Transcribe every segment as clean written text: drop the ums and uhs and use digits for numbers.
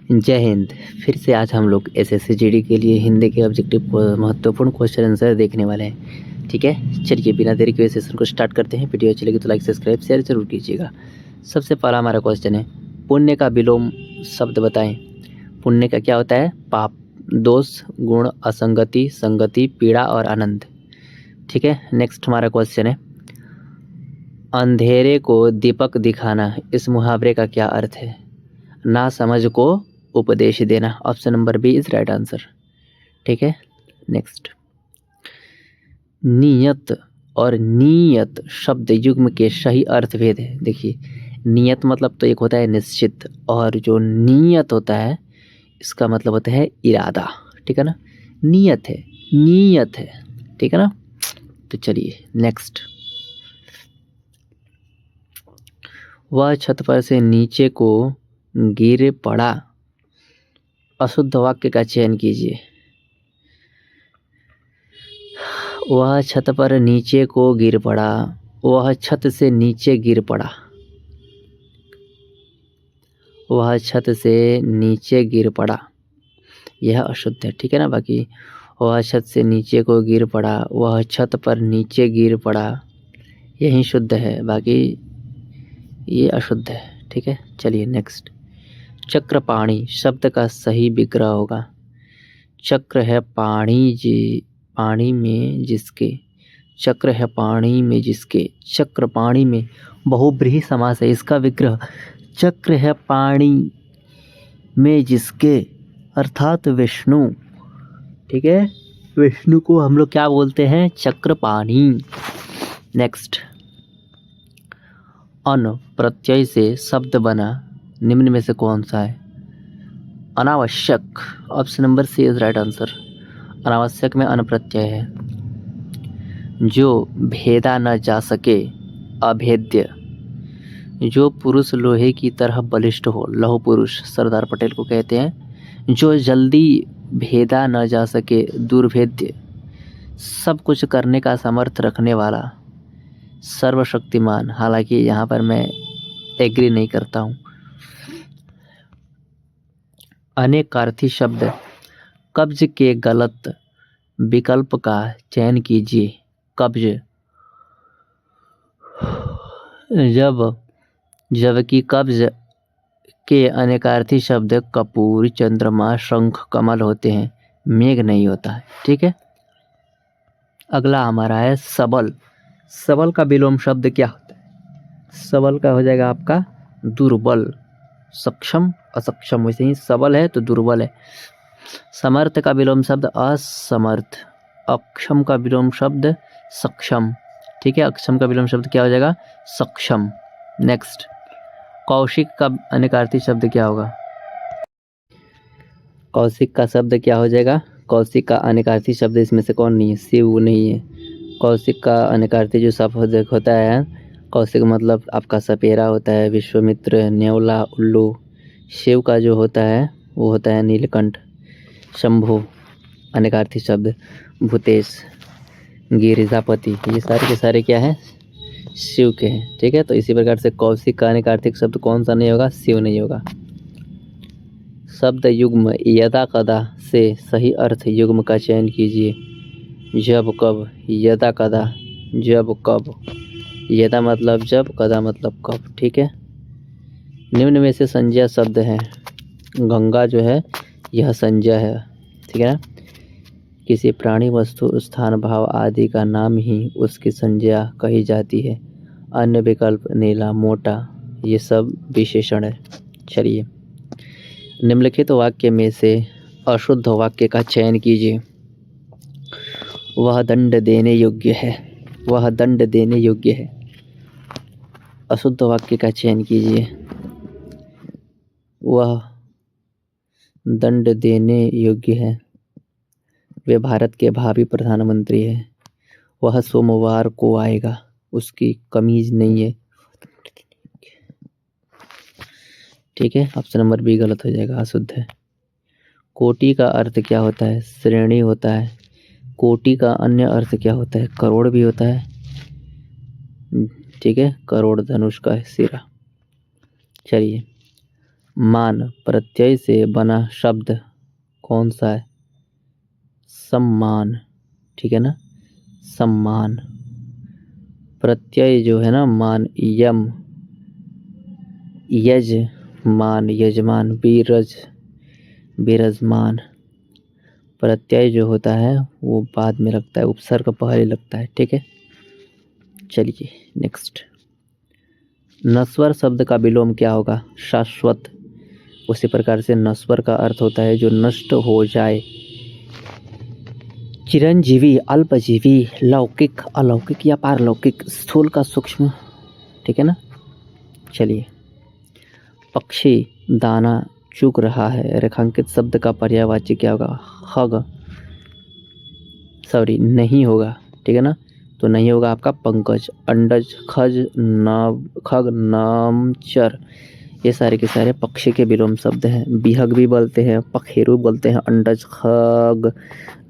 जय हिंद। फिर से आज हम लोग एसएससी जीडी के लिए हिंदी के ऑब्जेक्टिव महत्वपूर्ण क्वेश्चन आंसर देखने वाले हैं। ठीक है, चलिए बिना देरी के सेशन को स्टार्ट करते हैं। वीडियो अच्छी लगी तो लाइक सब्सक्राइब शेयर जरूर कीजिएगा। सबसे पहला हमारा क्वेश्चन है, पुण्य का विलोम शब्द बताएं। पुण्य का क्या होता है? पाप, दोष, गुण, असंगति, संगति, पीड़ा और आनंद। ठीक है, नेक्स्ट हमारा क्वेश्चन है, अंधेरे को दीपक दिखाना, इस मुहावरे का क्या अर्थ है? ना समझ को उपदेश देना। Option number B is right answer. ठीक है, नेक्स्ट, नियत और नियत शब्द युग्म के सही अर्थ भेद है। देखिए, नियत मतलब तो एक होता है निश्चित, और जो नियत होता है इसका मतलब होता है इरादा। ठीक है ना, नियत है, नियत है। ठीक है ना, तो चलिए नेक्स्ट, वह छत पर से नीचे को गिर पड़ा, अशुद्ध वाक्य का चयन कीजिए। वह छत पर नीचे को गिर पड़ा, वह छत से नीचे गिर पड़ा, वह छत से नीचे गिर पड़ा, यह अशुद्ध है। ठीक है ना, बाकी वह छत से नीचे को गिर पड़ा, वह छत पर नीचे गिर पड़ा, यही शुद्ध है, बाकी ये अशुद्ध है। ठीक है, चलिए नेक्स्ट, चक्रपाणी शब्द का सही विग्रह होगा। चक्र है पाणी जी, पानी में जिसके, चक्र है पानी में जिसके, चक्र पानी में बहुब्रीहि समास है, इसका विग्रह चक्र है पानी में जिसके, अर्थात विष्णु। ठीक है, विष्णु को हम लोग क्या बोलते हैं? चक्रपाणी। नेक्स्ट, अन प्रत्यय से शब्द बना, निम्न में से कौन सा है? अनावश्यक। Option number C is right answer. अनावश्यक में अन प्रत्यय है। जो भेदा न जा सके, अभेद्य। जो पुरुष लोहे की तरह बलिष्ठ हो, लौह पुरुष, सरदार पटेल को कहते हैं। जो जल्दी भेदा न जा सके, दुर्भेद्य। सब कुछ करने का सामर्थ्य रखने वाला, सर्वशक्तिमान। हालांकि यहाँ पर मैं एग्री नहीं करता हूँ। अनेकार्थी शब्द, कब्ज के गलत विकल्प का चयन कीजिए। कब्ज, जबकि कब्ज के अनेकार्थी शब्द कपूर, चंद्रमा, शंख, कमल होते हैं, मेघ नहीं होता है। ठीक है, अगला हमारा है सबल। सबल का विलोम शब्द क्या होता है? सबल का हो जाएगा आपका दुर्बल, सक्षम, असक्षम, वैसे ही सबल है तो दुर्बल है। समर्थ का विलोम शब्द असमर्थ, अक्षम का विलोम शब्द सक्षम। ठीक है, अक्षम का विलोम शब्द क्या हो जाएगा? सक्षम। नेक्स्ट, कौशिक का अनेकार्थी शब्द क्या होगा? कौशिक का शब्द क्या हो जाएगा? कौशिक का अनेकार्थी शब्द इसमें से कौन नहीं है? शिव नहीं है। कौशिक का अनेकार्थी जो शब्द होता है, कौशिक मतलब आपका सपेरा होता है, विश्वामित्र, न्योला, उल्लू। शिव का जो होता है वो होता है नीलकंठ, शंभु। अनेकार्थी शब्द भूतेश, गिरिजापति, ये सारे के सारे क्या है? शिव के हैं। ठीक है, तो इसी प्रकार से कौशिक का अनेकार्थिक शब्द कौन सा नहीं होगा? शिव नहीं होगा। शब्द युग्म यदा कदा से सही अर्थ युग्म का चयन कीजिए। जब कब, यदा कदा, जब कब। यदा मतलब जब, कदा मतलब कब। ठीक है, निम्न में से संज्ञा शब्द है। गंगा जो है यह संज्ञा है। ठीक है ना, किसी प्राणी, वस्तु, स्थान, भाव आदि का नाम ही उसकी संज्ञा कही जाती है। अन्य विकल्प नीला, मोटा, ये सब विशेषण है। चलिए, निम्नलिखित वाक्य में से अशुद्ध वाक्य का चयन कीजिए। वह दंड देने योग्य है, वह दंड देने योग्य है। अशुद्ध वाक्य का चयन कीजिए। वह दंड देने योग्य है, वे भारत के भावी प्रधानमंत्री हैं। वह सोमवार को आएगा, उसकी कमीज नहीं है। ठीक है, ऑप्शन नंबर बी गलत हो जाएगा, अशुद्ध है। कोटि का अर्थ क्या होता है? श्रेणी होता है। कोटि का अन्य अर्थ क्या होता है? करोड़ भी होता है। ठीक है, करोड़ धनुष का सिरा। चलिए, मान प्रत्यय से बना शब्द कौन सा है? सम्मान, ठीक है ना, सम्मान। प्रत्यय जो है ना मान, यम, यज, मान, यजमान, बीरज, बिरजमान। प्रत्यय जो होता है वो बाद में लगता है, उपसर्ग पहले लगता है, ठीक है। चलिए नेक्स्ट। नश्वर शब्द का विलोम क्या होगा? शाश्वत। उसी प्रकार से नश्वर का अर्थ होता है जो नष्ट हो जाए। चिरंजीवी, अल्पजीवी, लौकिक, अलौकिक या पारलौकिक, स्थूल का सूक्ष्म, ठीक है ना। चलिए, पक्षी दाना चुग रहा है, रेखांकित शब्द का पर्यायवाची क्या होगा? खग, सॉरी नहीं होगा, ठीक है ना, तो नहीं होगा आपका पंकज। अंडज, खज, नव, खग, नामचर, ये सारे के सारे पक्षी के विलोम शब्द हैं। बिहग भी बोलते हैं, पखेरु बोलते हैं, अंडज, खग,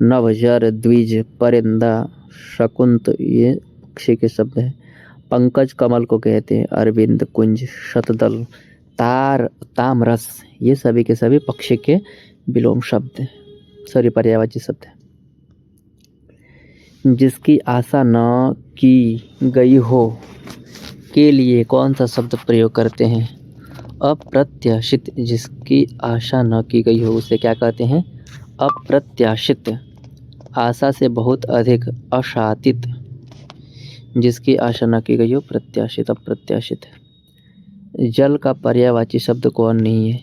नवजर, द्विज, परिंदा, शकुंत, ये पक्षी के शब्द हैं। पंकज कमल को कहते हैं, अरविंद, कुंज, शतदल, तार, तामरस, ये सभी के सभी पक्षी के विलोम शब्द हैं, सॉरी पर्यायवाची शब्द हैं। जिसकी आशा न की गई हो के लिए कौन सा शब्द प्रयोग करते हैं? अप्रत्याशित। जिसकी आशा न की गई हो उसे क्या कहते हैं? अप्रत्याशित। आशा से बहुत अधिक, अशातित। जिसकी आशा न की गई हो, प्रत्याशित, अप्रत्याशित। जल का पर्यायवाची शब्द कौन नहीं है?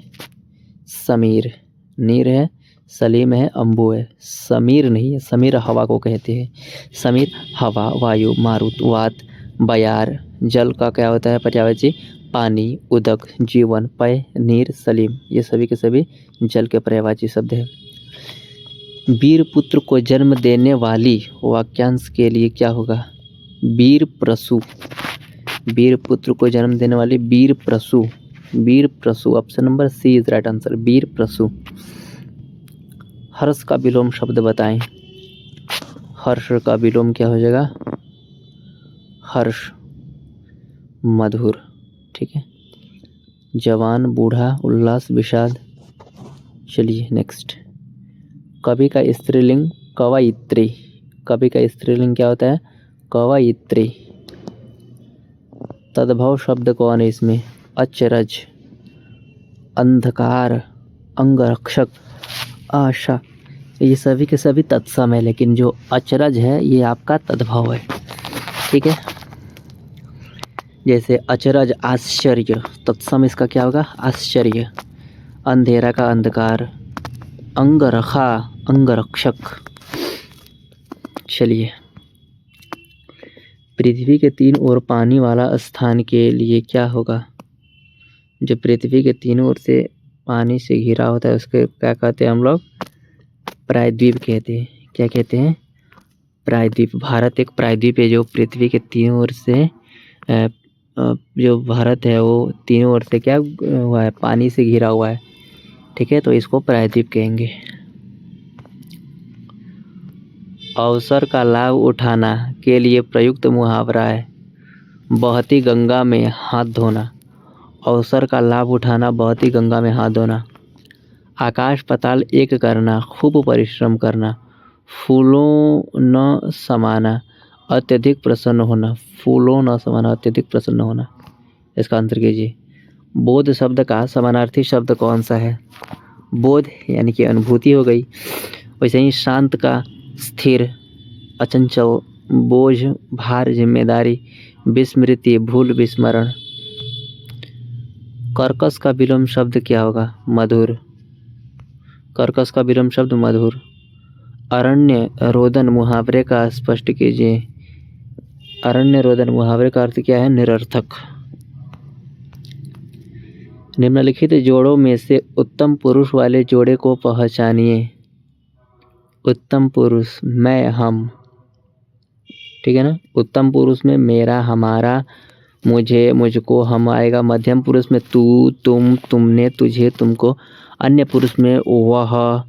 समीर। नीर है, सलीम है, अम्बु है, समीर नहीं है। समीर हवा को कहते हैं। समीर हवा, वायु, मारुत, वात, बयार। जल का क्या होता है पर्यायवाची? पानी, उदक, जीवन, पय, नीर, सलीम, ये सभी के सभी जल के पर्यायवाची शब्द हैं। वीर पुत्र को जन्म देने वाली वाक्यांश के लिए क्या होगा? वीर प्रसू। वीर पुत्र को जन्म देने वाली वीर प्रसू, वीर प्रसू। Option number C is right answer, वीर प्रसू। हर्ष का विलोम शब्द बताएं। हर्ष का विलोम क्या हो जाएगा? हर्ष, मधुर, ठीक है। जवान, बूढ़ा, उल्लास, विषाद। चलिए नेक्स्ट। कवि का स्त्रीलिंग कवयित्री। कवि का स्त्रीलिंग क्या होता है? कवयित्री। तद्भव शब्द कौन है इसमें? अचरज, अंधकार, अंगरक्षक, आशा, ये सभी के सभी तत्सम है, लेकिन जो अचरज है ये आपका तद्भव है, ठीक है। जैसे अचरज आश्चर्य, तत्सम इसका क्या होगा? आश्चर्य। अंधेरा का अंधकार, अंगरखा, अंगरक्षक। चलिए, पृथ्वी के तीन ओर पानी वाला स्थान के लिए क्या होगा? जो पृथ्वी के तीनों ओर से पानी से घिरा होता है उसके क्या कहते हैं हम लोग? प्रायद्वीप कहते हैं। क्या कहते हैं? प्रायद्वीप। भारत एक प्रायद्वीप है जो पृथ्वी के तीनों ओर से जो भारत है वो तीनों ओर से क्या हुआ है? पानी से घिरा हुआ है, ठीक है, तो इसको प्रायद्वीप कहेंगे। अवसर का लाभ उठाना के लिए प्रयुक्त मुहावरा है बहती गंगा में हाथ धोना। अवसर का लाभ उठाना, बहती गंगा में हाथ धोना। आकाश पाताल एक करना, खूब परिश्रम करना। फूलों न समाना, अत्यधिक प्रसन्न होना। फूलों न समाना, अत्यधिक प्रसन्न होना। इसका आंसर कीजिए। बोध शब्द का समानार्थी शब्द कौन सा है? बोध यानी कि अनुभूति हो गई। वैसे ही शांत का स्थिर, अचंचल, बोझ, भार, जिम्मेदारी, विस्मृति, भूल, विस्मरण। कर्कश का विलोम शब्द क्या होगा? मधुर। कर्कश का विलोम शब्द मधुर। अरण्य रोदन मुहावरे का स्पष्ट कीजिए। अरण्य रोदन मुहावरे का अर्थ क्या है? निरर्थक। निम्नलिखित जोड़ों में से उत्तम पुरुष वाले जोड़े को पहचानिए। उत्तम पुरुष, मैं, हम, ठीक है ना। उत्तम पुरुष में मेरा, हमारा, मुझे, मुझको, हम आएगा। मध्यम पुरुष में तू, तुम, तुमने, तुझे, तुमको। अन्य पुरुष में वह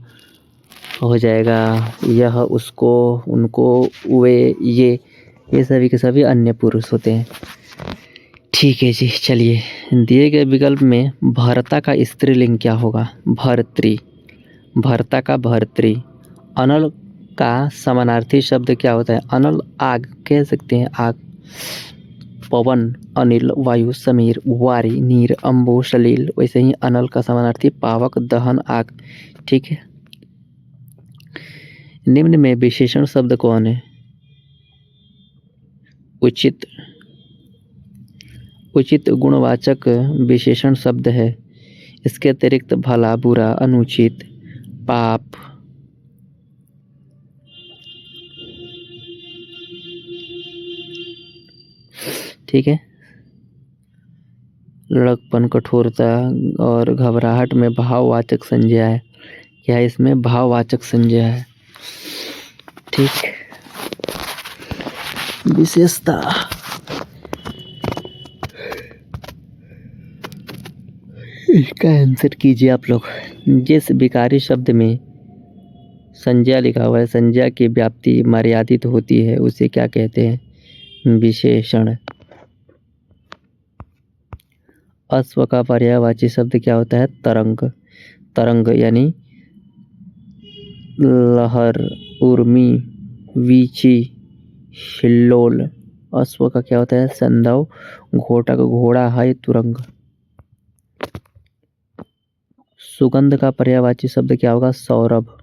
हो जाएगा, यह, उसको, उनको, वे, ये सभी के सभी अन्य पुरुष होते हैं। ठीक है जी, चलिए दिए गए विकल्प में भर्ता का स्त्रीलिंग क्या होगा? भर्तृ। भर्ता का भर्तृ। अनल का समानार्थी शब्द क्या होता है? अनल आग कह सकते हैं, आग। पवन, अनिल, वायु, समीर, वारी, नीर, अम्बु, सलील। वैसे ही अनल का समानार्थी पावक, दहन, आग। ठीक है। निम्न में विशेषण शब्द कौन है? उचित। उचित गुणवाचक विशेषण शब्द है। इसके अतिरिक्त भला, बुरा, अनुचित, पाप। ठीक है। लड़कपन, कठोरता और घबराहट में भाववाचक संज्ञा है। क्या इसमें भाववाचक संज्ञा है? ठीक। विशेषता। इसका आंसर कीजिए आप लोग। जिस विकारी शब्द में संज्ञा लिखा हुआ है, संज्ञा की व्याप्ति मर्यादित होती है, उसे क्या कहते हैं? विशेषण। अश्व का पर्यायवाची शब्द क्या होता है? तरंग। तरंग यानी लहर, उर्मी, वीची, हिल्लोल। अश्व का क्या होता है? संदव। घोटक, घोड़ा है, तुरंग। सुगंध का पर्यायवाची शब्द क्या होगा? सौरभ।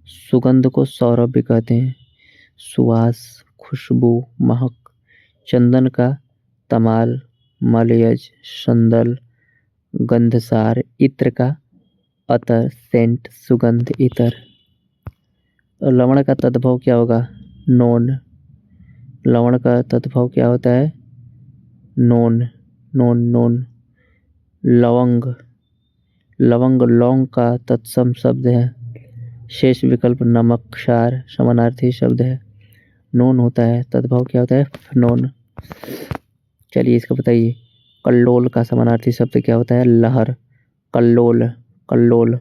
सुगंध को सौरभ भी कहते हैं। सुवास, खुशबू, महक। चंदन का तमाल, मलयज, संदल, गंधसार। इत्र का अतर, सेंट, सुगंध, इतर। लवण का तद्भव क्या होगा? नोन। लवण का तद्भव क्या होता है? Known, known, known. लवंग। लवंग लौंग का तत्सम शब्द है। शेष विकल्प नमक, क्षार समानार्थी शब्द है। नोन होता है, तद्भव क्या होता है? नोन। चलिए इसको बताइए। कल्लोल का समानार्थी शब्द क्या होता है? लहर। कल्लोल, कल्लोल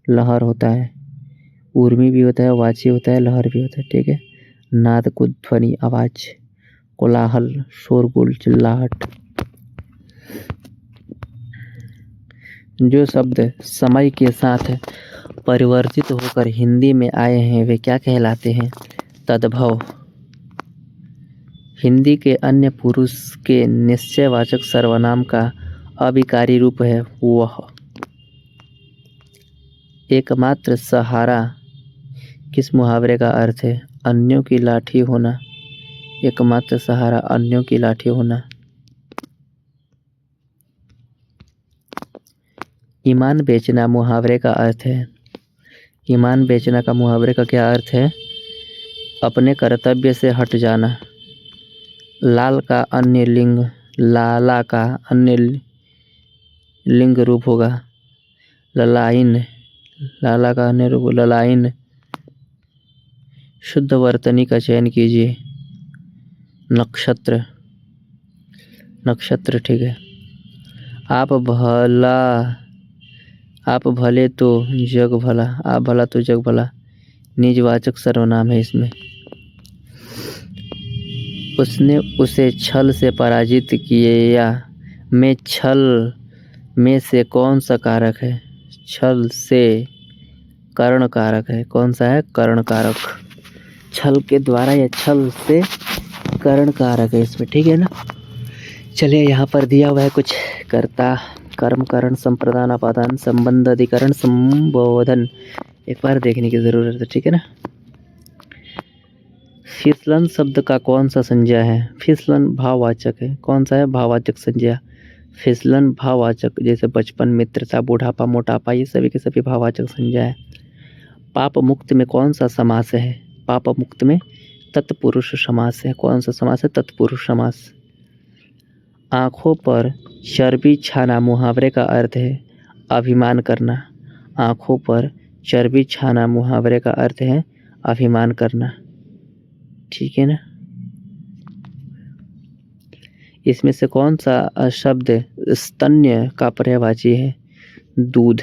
लहर होता है। उर्मी भी होता है, वाची होता है, लहर भी होता है। ठीक है। नाद को ध्वनि, आवाज। कोलाहल, शोरगुल, चिल्लाहट। जो शब्द समय के साथ परिवर्तित होकर हिंदी में आए हैं वे क्या कहलाते हैं? तद्भव। हिंदी के अन्य पुरुष के निश्चयवाचक सर्वनाम का अविकारी रूप है वह। एकमात्र सहारा किस मुहावरे का अर्थ है? अन्यों की लाठी होना। एकमात्र सहारा, अन्यों की लाठी होना। ईमान बेचना मुहावरे का अर्थ है। ईमान बेचना का मुहावरे का क्या अर्थ है? अपने कर्तव्य से हट जाना। लाल का अन्य लिंग, लाला का अन्य लिंग रूप होगा ललाइन। लाला का अन्य रूप ललाइन। शुद्ध वर्तनी का चयन कीजिए। नक्षत्र। नक्षत्र, ठीक है। आप भले तो जग भला। आप भला तो जग भला निजवाचक सर्वनाम है इसमें। उसने उसे छल से पराजित किया में छल में से कौन सा कारक है? छल से कर्ण कारक है। कौन सा है? कर्ण कारक। छल के द्वारा या छल से कर्ण कारक है इसमें। ठीक है ना। चलिए यहाँ पर दिया हुआ है कुछ। कर्ता, कर्म, करण, संप्रदान, अपादान, संबंध, अधिकरण, संबोधन। एक बार देखने की जरूरत है। ठीक है ना। फिसलन शब्द का कौन सा संज्ञा है? फिसलन भाववाचक है। कौन सा है? भाववाचक संज्ञा। फिसलन भाववाचक, जैसे बचपन, मित्रता, बुढ़ापा, मोटापा, ये सभी के सभी भाववाचक संज्ञा है। पाप मुक्त में कौन सा समास है? पाप मुक्त में तत्पुरुष समास है। कौन सा समास है? तत्पुरुष समास। आंखों पर चर्बी छाना मुहावरे का अर्थ है अभिमान करना। आंखों पर चर्बी छाना मुहावरे का अर्थ है अभिमान करना। ठीक है ना। इसमें से कौन सा शब्द स्तन्य का पर्यायवाची है? दूध।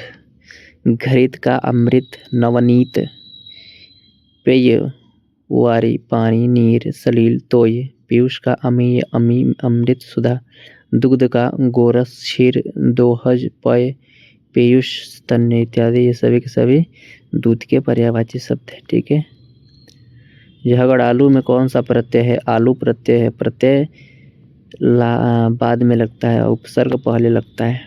घृत का अमृत, नवनीत। पेय, वारी, पानी, नीर, सलील, तोय। पीयूष का अमीय, अमी, अमृत, सुधा। दुग्ध का, गोरस, क्षीर, दोहज, पय, पीयूष, स्तन्य इत्यादि ये सभी के सभी दूध के पर्यायवाची शब्द है। ठीक है। झगड़ालू में कौन सा प्रत्यय है? आलू प्रत्यय है। प्रत्यय बाद में लगता है, उपसर्ग पहले लगता है।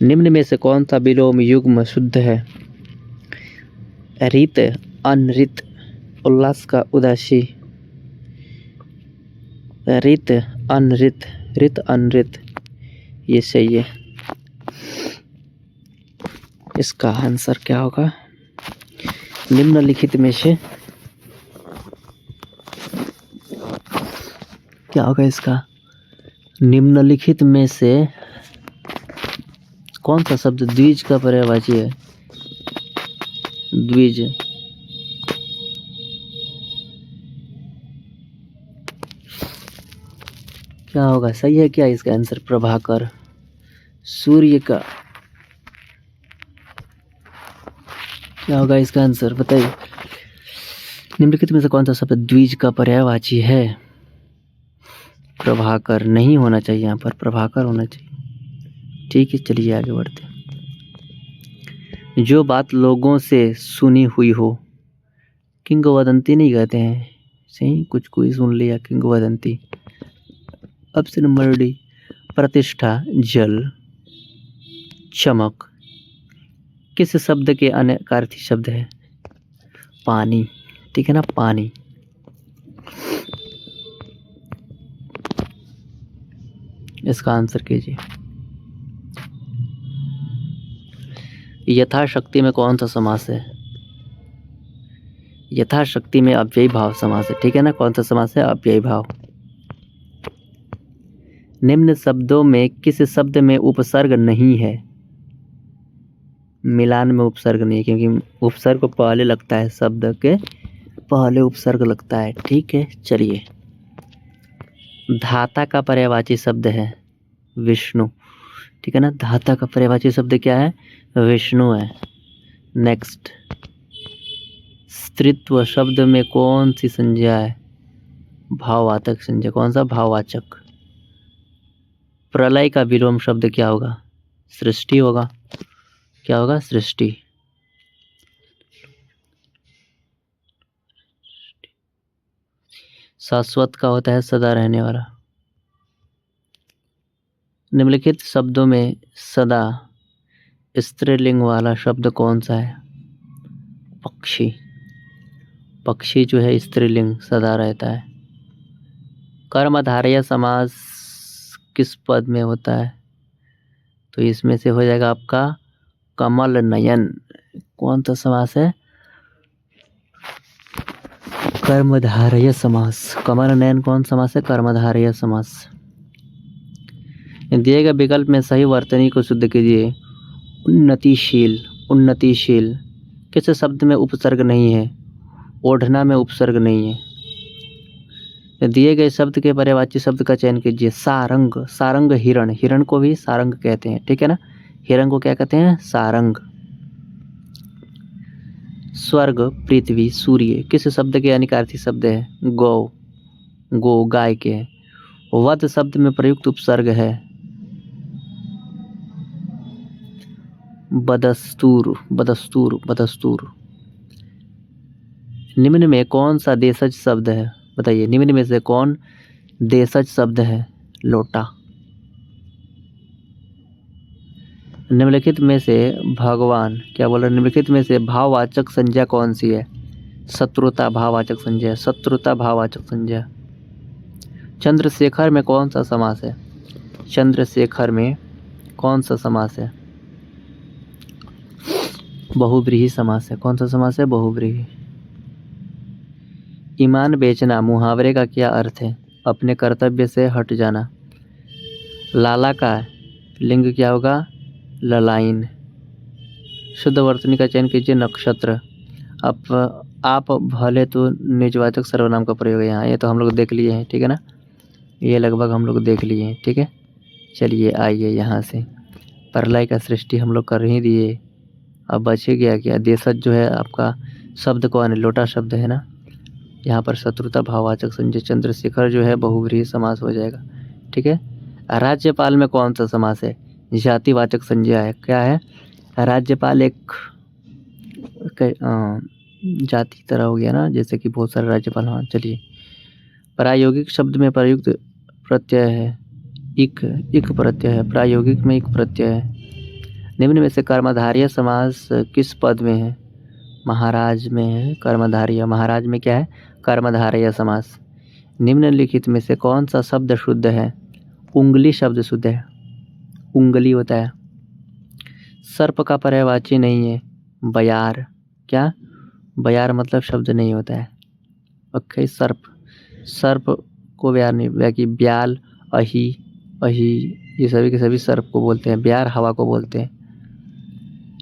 निम्न में से कौन सा विलोम युग्म शुद्ध है? रित, अनरित, उल्लास का उदासी। रित, अनरित, रित, अनरित, ये सही है। इसका आंसर क्या होगा? निम्नलिखित में से क्या होगा इसका? निम्नलिखित में से कौन सा शब्द द्विज का पर्यायवाची है? द्विज, क्या होगा? सही है क्या इसका आंसर? प्रभाकर। सूर्य का क्या होगा इसका आंसर? बताइए। निम्नलिखित में से कौन सा शब्द द्विज का पर्यायवाची है? प्रभाकर नहीं होना चाहिए, यहाँ पर प्रभाकर होना चाहिए। ठीक है, चलिए आगे बढ़ते हैं। जो बात लोगों से सुनी हुई हो, किंवदंती नहीं कहते हैं। सही, कुछ कोई सुन लिया, किंवदंती। Option number D. प्रतिष्ठा, जल, चमक। किस शब्द के अनेकार्थी शब्द है? पानी। ठीक है ना, पानी। इसका आंसर कीजिए। यथाशक्ति में कौन सा समास है? यथाशक्ति में अव्ययी भाव समास है। ठीक है ना, कौन सा समास है? अव्ययी भाव। निम्न शब्दों में किस शब्द में उपसर्ग नहीं है? मिलान में उपसर्ग नहीं है, क्योंकि उपसर्ग पहले लगता है, शब्द के पहले उपसर्ग लगता है। ठीक है, चलिए। धाता का पर्यायवाची शब्द है विष्णु। ठीक है ना, धाता का पर्यायवाची शब्द क्या है? विष्णु है। नेक्स्ट, स्त्रीत्व शब्द में कौन सी संज्ञा है? भाववाचक संज्ञा। कौन सा? भाववाचक। प्रलय का विलोम शब्द क्या होगा? सृष्टि होगा। क्या होगा? सृष्टि। शाश्वत का होता है सदा रहने वाला। निम्नलिखित शब्दों में सदा स्त्रीलिंग वाला शब्द कौन सा है? पक्षी। पक्षी जो है स्त्रीलिंग, सदा रहता है। कर्मधारय समास किस पद में होता है? तो इसमें से हो जाएगा आपका कमल नयन। कौन सा समास है? कर्मधारय समास। कमल नयन कौन समास है? कर्मधारय समास। दिए गए विकल्प में सही वर्तनी को शुद्ध कीजिए। उन्नतिशील, उन्नतिशील। किस शब्द में उपसर्ग नहीं है? ओढ़ना में उपसर्ग नहीं है। दिए गए शब्द के पर्यायवाची शब्द का चयन कीजिए। सारंग, सारंग हिरण। हिरण को भी सारंग कहते हैं। ठीक है ना, हिरण को क्या कहते हैं? सारंग। स्वर्ग, पृथ्वी, सूर्य। किस शब्द के अनिकार्थी शब्द है? गौ, गो गाय के। वध शब्द में प्रयुक्त उपसर्ग है बदस्तूर, बदस्तूर, बदस्तूर। निम्न में कौन सा देशज शब्द है? बताइए, निम्न में से कौन देशज शब्द है? लोटा। निम्नलिखित में से भगवान, क्या बोल रहे? निम्नलिखित में से भाववाचक संज्ञा कौन सी है? शत्रुता भाववाचक संज्ञा। शत्रुता भाववाचक संज्ञा। चंद्रशेखर में कौन सा समास है? चंद्रशेखर में कौन सा समास है? बहुव्रीहि समास है। कौन सा समास है? बहुव्रीहि। ईमान बेचना मुहावरे का क्या अर्थ है? अपने कर्तव्य से हट जाना। लाला का लिंग क्या होगा? ललाइन। शुद्ध वर्तनी का चयन कीजिए। नक्षत्र। आप भले तो निजवाचक सर्वनाम का प्रयोग है यहाँ, ये तो हम लोग देख लिए हैं। ठीक है ना, ये लगभग हम लोग देख लिए हैं। ठीक है, चलिए आइए यहाँ से। प्रलय का सृष्टि हम लोग कर ही दिए। अब बचे गया क्या? देशज जो है आपका शब्द कौन है? लोटा शब्द है ना। यहाँ पर शत्रुता भाववाचक संज्ञा। चंद्रशेखर जो है बहुव्रीहि समास हो जाएगा। ठीक है, राज्यपाल में कौन सा समास है? जातिवाचक संज्ञा है। क्या है? राज्यपाल एक जाति की तरह हो गया ना, जैसे कि बहुत सारे राज्यपाल। हाँ चलिए। प्रायोगिक शब्द में प्रयुक्त प्रत्यय है इक प्रत्यय है। प्रायोगिक में इक प्रत्यय है। निम्न में से कर्मधारय समास किस पद में है? महाराज में है कर्मधारय। महाराज में क्या है? कर्मधारय समास। निम्नलिखित में से कौन सा शब्द शुद्ध है? उंगली शब्द शुद्ध है। उंगली होता है। सर्प का पर्यायवाची नहीं है बयार। क्या? बयार मतलब शब्द नहीं होता है। ओके। सर्प को ब्यार नहीं, बाकी ब्याल, अही, ये सभी के सभी सर्प को बोलते हैं। ब्यार हवा को बोलते हैं।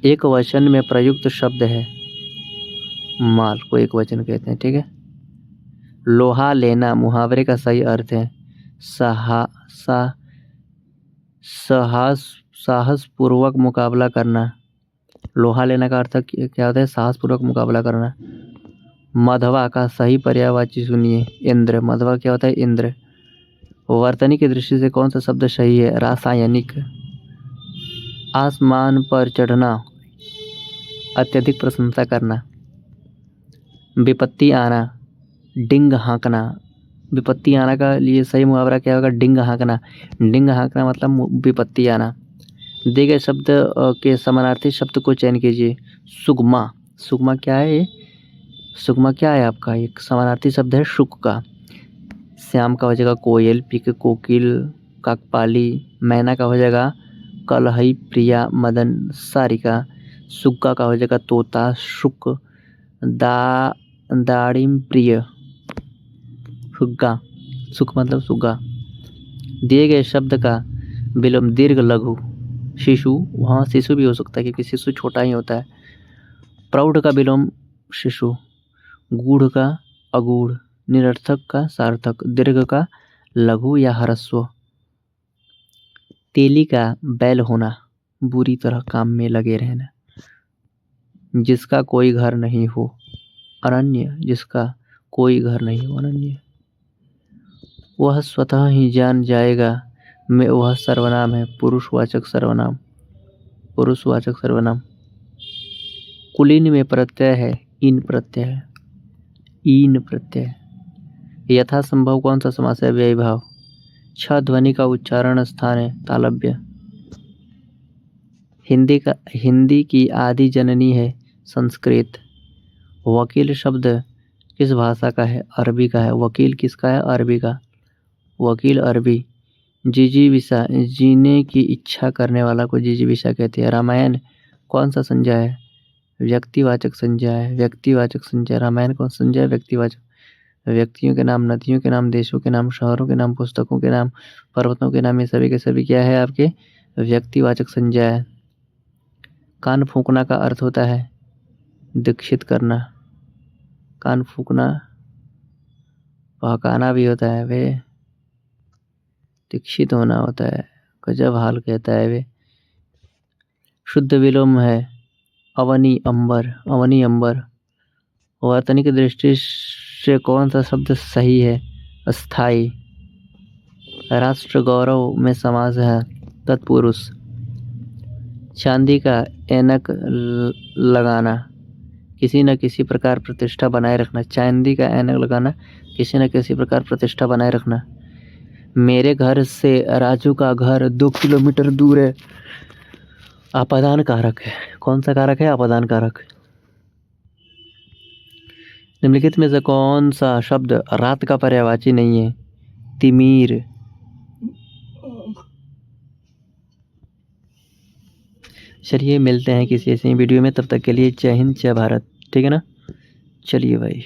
एक वचन में प्रयुक्त शब्द है माल को एक वचन कहते हैं। ठीक है। लोहा लेना मुहावरे का सही अर्थ है साहस पूर्वक मुकाबला करना। लोहा लेना का अर्थ क्या होता है? साहस पूर्वक मुकाबला करना। मधवा का सही पर्यायवाची सुनिए। इंद्र। मधवा क्या होता है? इंद्र। वर्तनी की दृष्टि से कौन सा शब्द सही है? रासायनिक। आसमान पर चढ़ना, अत्यधिक प्रशंसा करना। विपत्ति आना, डिंग हाँकना। विपत्ति आना का लिए सही मुहावरा क्या होगा? डिंग हाँकना। डिंग हाँकना मतलब विपत्ति आना। दिए गए शब्द के समानार्थी शब्द को चयन कीजिए। सुगमा। सुगमा क्या है? सुगमा क्या है आपका? एक समानार्थी शब्द है शुक का। श्याम का हो जाएगा कोयल, पीक कोकिल, काकपाली। मैना का हो जाएगा कलहई, प्रिया, मदन, सारिका। सुग्गा का हो जाएगा तोता, शुक, दाड़िम, प्रिय। सुग्गा। सुख मतलब सुग्गा। दिए गए शब्द का विलोम दीर्घ लघु। शिशु। वहाँ शिशु भी हो सकता है क्योंकि शिशु छोटा ही होता है। प्रौढ़ का विलोम शिशु। गूढ़ का अगूढ़। निरर्थक का सार्थक। दीर्घ का लघु या ह्रस्व। तेली का बैल होना, बुरी तरह काम में लगे रहना। जिसका कोई घर नहीं हो, अनन्य। जिसका कोई घर नहीं हो, अनन्य। वह स्वतः ही जान जाएगा में वह सर्वनाम है, पुरुषवाचक सर्वनाम। पुरुषवाचक सर्वनाम। कुलीन में प्रत्यय है इन प्रत्यय है। ईन प्रत्यय। यथासंभव कौन सा समास है? व्यय भाव। छ ध्वनि का उच्चारण स्थान है तालव्य। हिंदी की आदि जननी है संस्कृत। वकील शब्द किस भाषा का है? अरबी का है। वकील किसका है? अरबी का। वकील अरबी। जिजीविषा, जीने की इच्छा करने वाला को जिजीविषा कहते हैं। रामायण कौन सा संज्ञा है? व्यक्तिवाचक संज्ञा है। व्यक्तिवाचक संज्ञा। रामायण कौन सा संज्ञा है? व्यक्तिवाचक। व्यक्तियों के नाम, नदियों के नाम, देशों के नाम, शहरों के नाम, पुस्तकों के नाम, पर्वतों के नाम, ये सभी के सभी क्या है? आपके व्यक्तिवाचक संज्ञा है। कान फूंकना का अर्थ होता है दीक्षित करना। कान फूंकना पहकाना भी होता है वे। दीक्षित होना होता है। गजब हाल कहता है वे। शुद्ध विलोम है अवनी अंबर। अवनी अंबर। वर्तनी की दृष्टि से कौन सा शब्द सही है? अस्थाई। राष्ट्र गौरव में समास है तत्पुरुष। चांदी का ऐनक लगाना, किसी न किसी प्रकार प्रतिष्ठा बनाए रखना। चांदी का ऐनक लगाना, किसी न किसी प्रकार प्रतिष्ठा बनाए रखना। मेरे घर से राजू का घर 2 किलोमीटर दूर है। आपादान कारक है। कौन सा कारक है? आपादान कारक। निम्नलिखित में से कौन सा शब्द रात का पर्यायवाची नहीं है? तिमीर। चलिए मिलते हैं किसी ऐसी वीडियो में, तब तक के लिए जय हिंद जय भारत। ठीक है ना? चलिए भाई।